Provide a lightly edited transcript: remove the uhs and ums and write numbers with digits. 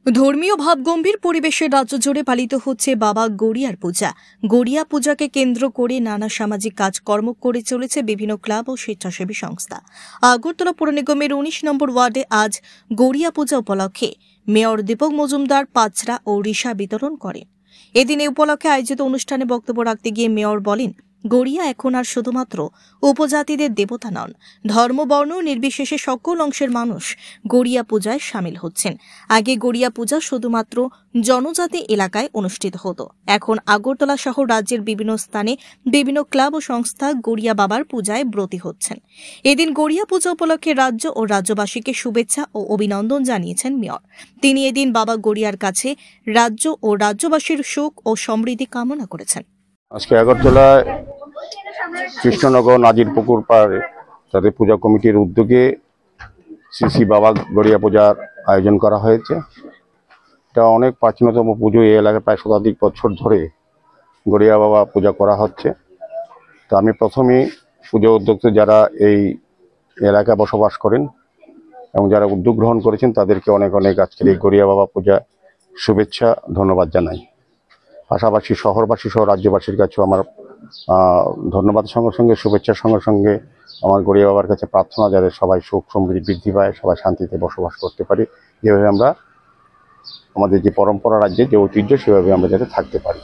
ধর্মীয় ভাবগম্ভীর পরিবেশে রাজ্য জুড়ে পালিত হচ্ছে বাবা গড়িয়ার পূজা। গড়িয়া পূজাকে কেন্দ্র করে নানা সামাজিক কাজকর্ম করে চলেছে বিভিন্ন ক্লাব ও স্বেচ্ছাসেবী সংস্থা। আগরতলা পৌর নিগমের ১৯ নম্বর ওয়ার্ডে আজ গড়িয়া পূজা উপলক্ষে মেয়র দীপক মজুমদার পাঁচরা ও রিসা বিতরণ করেন। এদিন এ উপলক্ষে আয়োজিত অনুষ্ঠানে বক্তব্য রাখতে গিয়ে মেয়র বলেন, গড়িয়া এখন আর শুধুমাত্র উপজাতিদের দেবতা নন, ধর্ম বর্ণ নির্বিশেষে সকল অংশের মানুষ গড়িয়া পূজায় সামিল হচ্ছেন। আগে গড়িয়া পূজা শুধুমাত্র জনজাতি এলাকায় অনুষ্ঠিত হতো, এখন আগরতলা সহ রাজ্যের বিভিন্ন স্থানে বিভিন্ন ক্লাব ও সংস্থা গড়িয়া বাবার পূজায় ব্রতী হচ্ছেন। এদিন গড়িয়া পূজা উপলক্ষে রাজ্য ও রাজ্যবাসীকে শুভেচ্ছা ও অভিনন্দন জানিয়েছেন মেয়র। তিনি এদিন বাবা গড়িয়ার কাছে রাজ্য ও রাজ্যবাসীর সুখ ও সমৃদ্ধি কামনা করেছেন। আজকে আগরতলায় কৃষ্ণনগর নাজিরপুকুর পাড়ে তাদের পূজা কমিটির উদ্যোগে শ্রী শ্রী বাবা গড়িয়া পূজার আয়োজন করা হয়েছে। এটা অনেক প্রাচীনতম পুজো। এই এলাকায় প্রায় শতাধিক বছর ধরে গড়িয়া বাবা পূজা করা হচ্ছে। তো আমি প্রথমেই পুজো উদ্যোক্তা যারা এই এলাকায় বসবাস করেন এবং যারা উদ্যোগ গ্রহণ করেছেন তাদেরকে অনেক অনেক আজকের এই গড়িয়া বাবা পূজা শুভেচ্ছা ধন্যবাদ জানাই। পাশাপাশি শহরবাসী সহ রাজ্যবাসীর কাছেও আমার ধন্যবাদের সঙ্গে সঙ্গে শুভেচ্ছার সঙ্গে সঙ্গে আমার গড়িয়া বাবার কাছে প্রার্থনা যাতে সবাই সুখ সমৃদ্ধি বৃদ্ধি পায়, সবাই শান্তিতে বসবাস করতে পারি, যেভাবে আমরা আমাদের যে পরম্পরা রাজ্যে যে ঐতিহ্য সেভাবে আমরা যাতে থাকতে পারি।